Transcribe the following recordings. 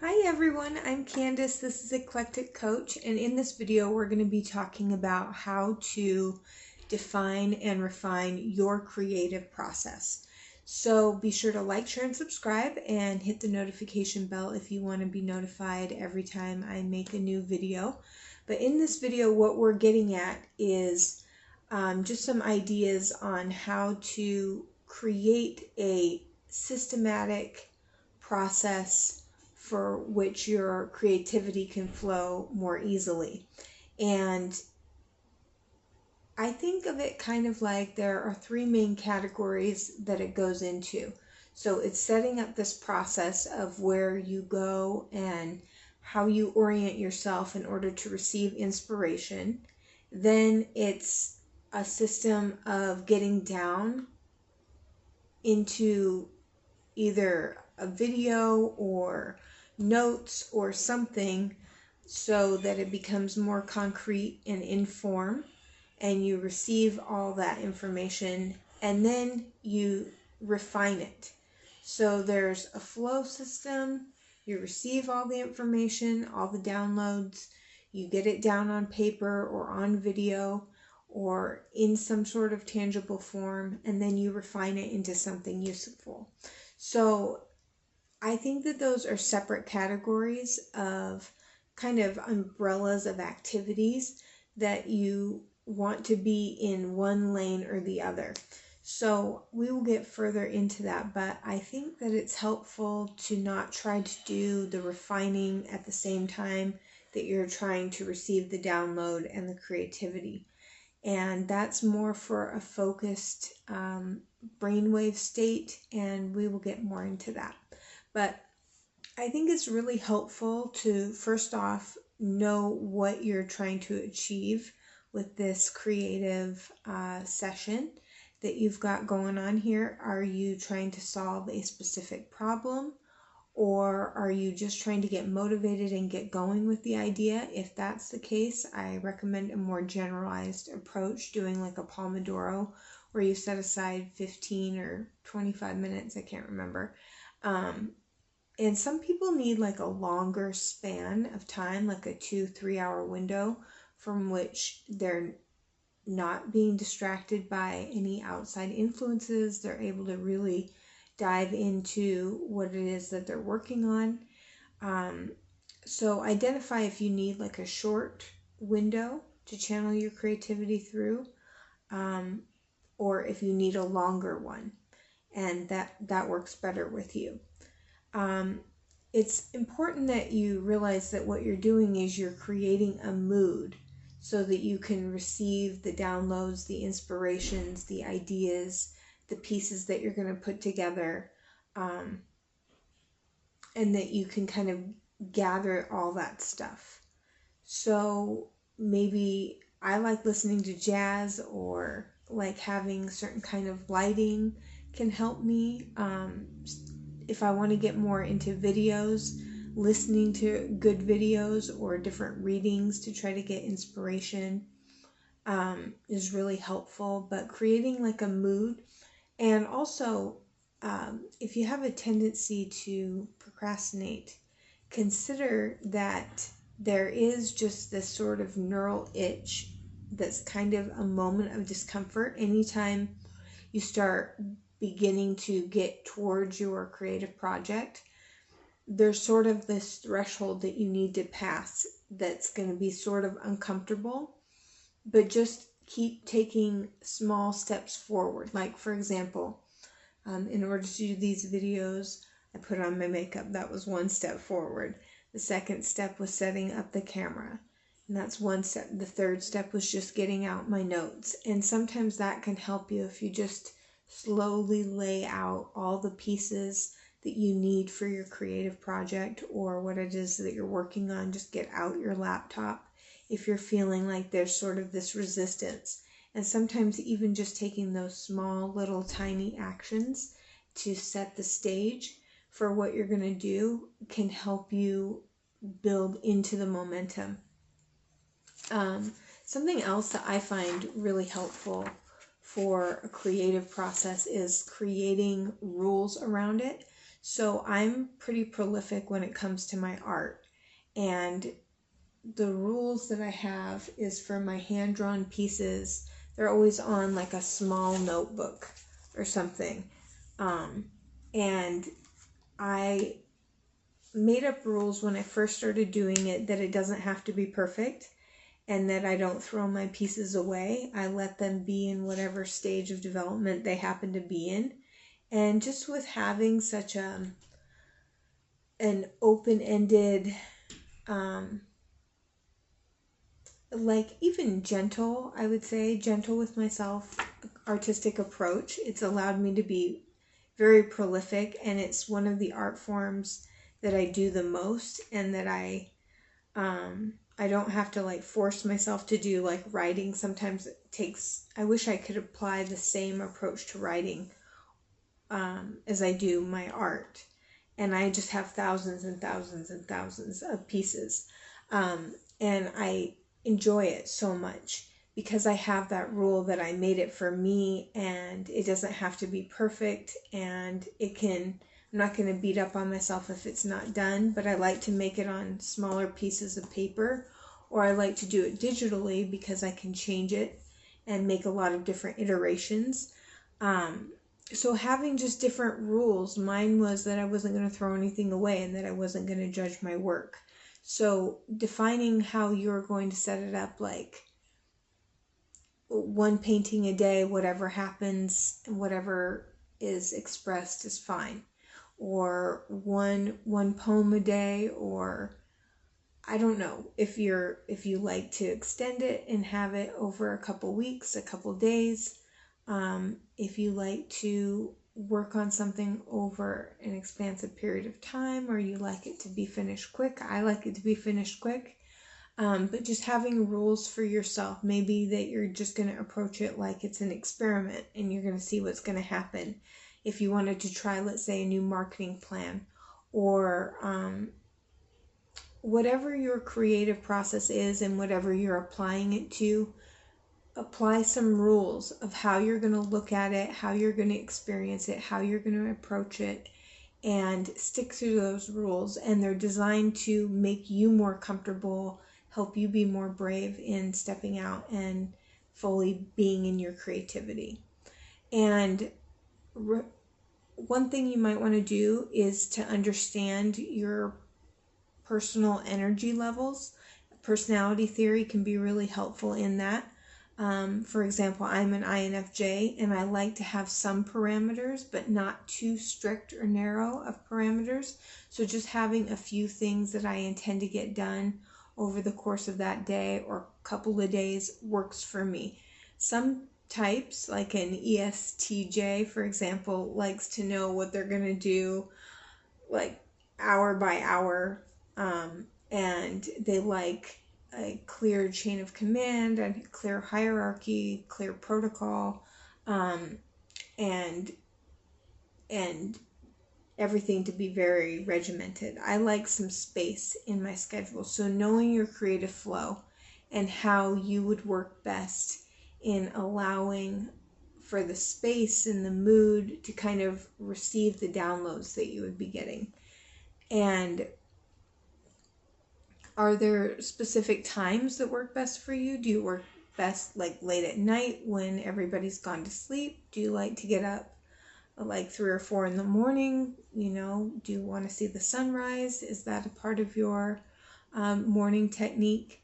Hi everyone, I'm Candice. This is Eclectic Coach, and in this video we're going to be talking about how to define and refine your creative process. So be sure to like, share, and subscribe, and hit the notification bell if you want to be notified every time I make a new video. But in this video, what we're getting at is just some ideas on how to create a systematic process for which your creativity can flow more easily. And I think of it kind of like there are three main categories that it goes into. So it's setting up this process of where you go and how you orient yourself in order to receive inspiration. Then it's a system of getting down into either a video or notes or something so that it becomes more concrete and in form, and you receive all that information and then you refine it. So there's a flow system. You receive all the information, all the downloads, you get it down on paper or on video or in some sort of tangible form, and then you refine it into something useful. So I think that those are separate categories of kind of umbrellas of activities that you want to be in one lane or the other. So we will get further into that, but I think that it's helpful to not try to do the refining at the same time that you're trying to receive the download and the creativity. And that's more for a focused brainwave state, and we will get more into that. But I think it's really helpful to first off know what you're trying to achieve with this creative session that you've got going on here. Are you trying to solve a specific problem, or are you just trying to get motivated and get going with the idea? If that's the case, I recommend a more generalized approach, doing like a Pomodoro, where you set aside 15 or 25 minutes, I can't remember. And some people need like a longer span of time, like a 2-3 hour window from which they're not being distracted by any outside influences. They're able to really dive into what it is that they're working on. So identify if you need like a short window to channel your creativity through, or if you need a longer one, and that works better with you. It's important that you realize that what you're doing is you're creating a mood so that you can receive the downloads, the inspirations, the ideas, the pieces that you're going to put together, and that you can kind of gather all that stuff. So maybe I like listening to jazz, or like having certain kind of lighting can help me. If I want to get more into videos, listening to good videos or different readings to try to get inspiration is really helpful. But creating like a mood, and also if you have a tendency to procrastinate, consider that there is just this sort of neural itch that's kind of a moment of discomfort anytime you start beginning to get towards your creative project. There's sort of this threshold that you need to pass that's going to be sort of uncomfortable, but just keep taking small steps forward. Like, for example, in order to do these videos, I put on my makeup. That was one step forward. The second step was setting up the camera, and that's one step. The third step was just getting out my notes. And sometimes that can help you if you just slowly lay out all the pieces that you need for your creative project or what it is that you're working on. Just get out your laptop if you're feeling like there's sort of this resistance. And sometimes even just taking those small little tiny actions to set the stage for what you're going to do can help you build into the momentum. Something else that I find really helpful for a creative process is creating rules around it. So I'm pretty prolific when it comes to my art. And the rules that I have is for my hand-drawn pieces, they're always on like a small notebook or something. And I made up rules when I first started doing it that it doesn't have to be perfect and that I don't throw my pieces away. I let them be in whatever stage of development they happen to be in. And just with having such an open-ended, like even gentle, I would say, gentle with myself, artistic approach, it's allowed me to be very prolific, and it's one of the art forms that I do the most, and that I don't have to like force myself to do. Like writing sometimes it takes, I wish I could apply the same approach to writing as I do my art, and I just have thousands and thousands and thousands of pieces, and I enjoy it so much because I have that rule that I made it for me, and it doesn't have to be perfect, and I'm not going to beat up on myself if it's not done, but I like to make it on smaller pieces of paper, or I like to do it digitally because I can change it and make a lot of different iterations. So having just different rules, mine was that I wasn't going to throw anything away and that I wasn't going to judge my work. So defining how you're going to set it up, like one painting a day, whatever happens, whatever is expressed is fine. Or one poem a day, or I don't know, if you like to extend it and have it over a couple weeks, a couple days, if you like to work on something over an expansive period of time, or you like it to be finished quick. I like it to be finished quick. But just having rules for yourself, maybe that you're just going to approach it like it's an experiment and you're going to see what's going to happen. If you wanted to try, let's say, a new marketing plan, or whatever your creative process is and whatever you're applying it to, apply some rules of how you're going to look at it, how you're going to experience it, how you're going to approach it, and stick to those rules. And they're designed to make you more comfortable, help you be more brave in stepping out and fully being in your creativity. And one thing you might want to do is to understand your personal energy levels. Personality theory can be really helpful in that. For example, I'm an INFJ, and I like to have some parameters, but not too strict or narrow of parameters. So just having a few things that I intend to get done over the course of that day or couple of days works for me. Some types, like an ESTJ, for example, likes to know what they're going to do like hour by hour, and they like a clear chain of command and clear hierarchy, clear protocol, and everything to be very regimented. I like some space in my schedule. So knowing your creative flow and how you would work best in allowing for the space and the mood to kind of receive the downloads that you would be getting. And are there specific times that work best for you? Do you work best like late at night when everybody's gone to sleep? Do you like to get up like 3 or 4 in the morning? You know, do you want to see the sunrise? Is that a part of your morning technique?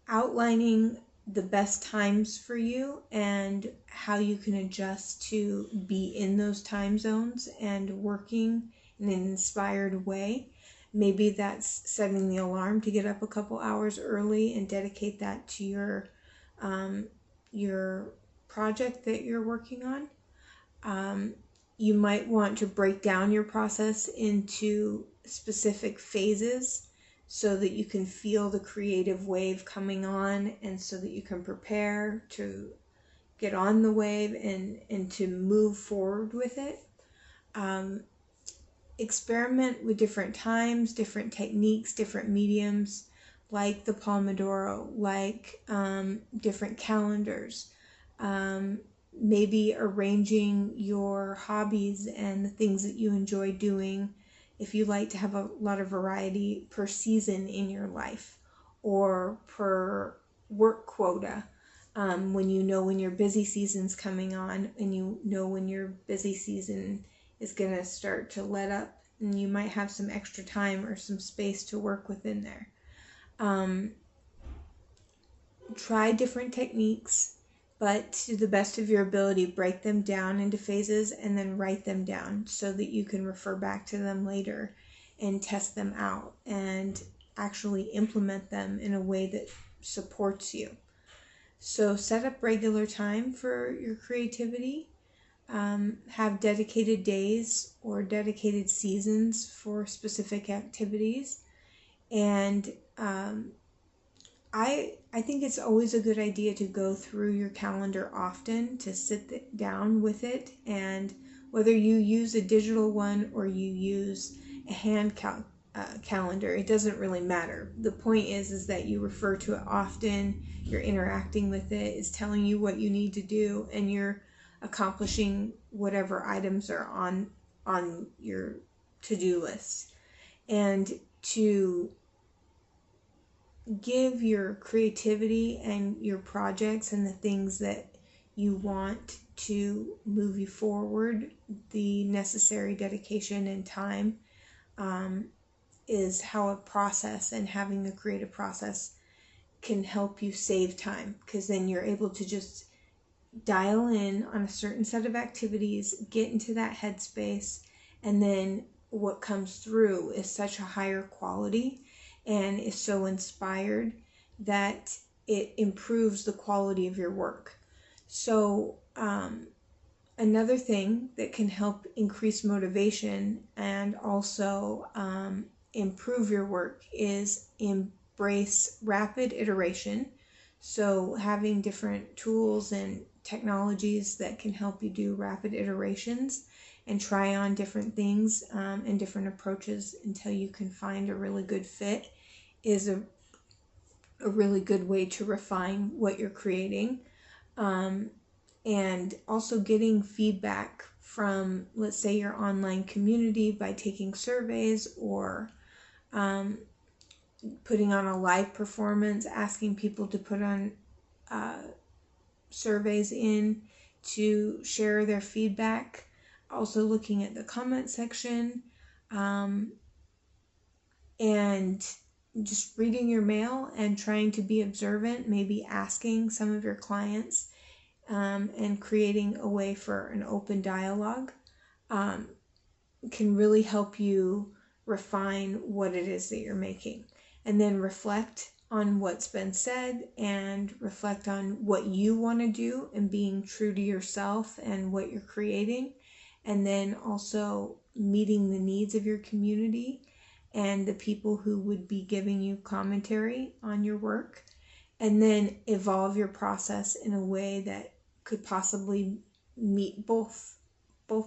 Outlining the best times for you and how you can adjust to be in those time zones and working in an inspired way. Maybe that's setting the alarm to get up a couple hours early and dedicate that to your project that you're working on. You might want to break down your process into specific phases so that you can feel the creative wave coming on, and so that you can prepare to get on the wave and to move forward with it. Experiment with different times, different techniques, different mediums, like the Pomodoro, like different calendars. maybe arranging your hobbies and the things that you enjoy doing, if you like to have a lot of variety, per season in your life or per work quota. When you know when your busy season's coming on and you know when your busy season is going to start to let up, and you might have some extra time or some space to work within there. Try different techniques, but to the best of your ability, break them down into phases and then write them down so that you can refer back to them later and test them out and actually implement them in a way that supports you. So set up regular time for your creativity. Have dedicated days or dedicated seasons for specific activities. And I think it's always a good idea to go through your calendar often, to sit down with it, and whether you use a digital one or you use a hand calendar, it doesn't really matter. The point is that you refer to it often, you're interacting with it, it's telling you what you need to do, and you're accomplishing whatever items are on your to-do list. And to give your creativity and your projects and the things that you want to move you forward the necessary dedication and time, is how a process and having a creative process can help you save time, because then you're able to just dial in on a certain set of activities, get into that headspace, and then what comes through is such a higher quality and is so inspired that it improves the quality of your work. So another thing that can help increase motivation and also improve your work is embrace rapid iteration. So having different tools and technologies that can help you do rapid iterations and try on different things and different approaches until you can find a really good fit is a really good way to refine what you're creating. And also getting feedback from, let's say, your online community by taking surveys or putting on a live performance, asking people to put on surveys in to share their feedback. Also looking at the comment section, and just reading your mail and trying to be observant, maybe asking some of your clients, and creating a way for an open dialogue can really help you refine what it is that you're making. And then reflect on what's been said and reflect on what you want to do and being true to yourself and what you're creating. And then also meeting the needs of your community and the people who would be giving you commentary on your work. And then evolve your process in a way that could possibly meet both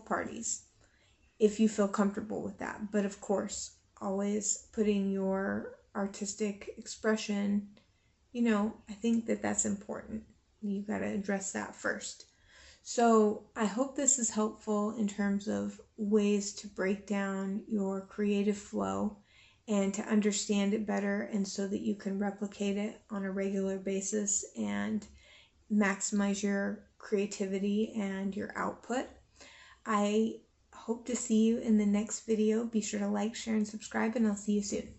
parties, if you feel comfortable with that. But of course, always putting your artistic expression, I think that that's important. You got to address that first. So I hope this is helpful in terms of ways to break down your creative flow and to understand it better, and so that you can replicate it on a regular basis and maximize your creativity and your output. I hope to see you in the next video. Be sure to like, share, and subscribe, and I'll see you soon.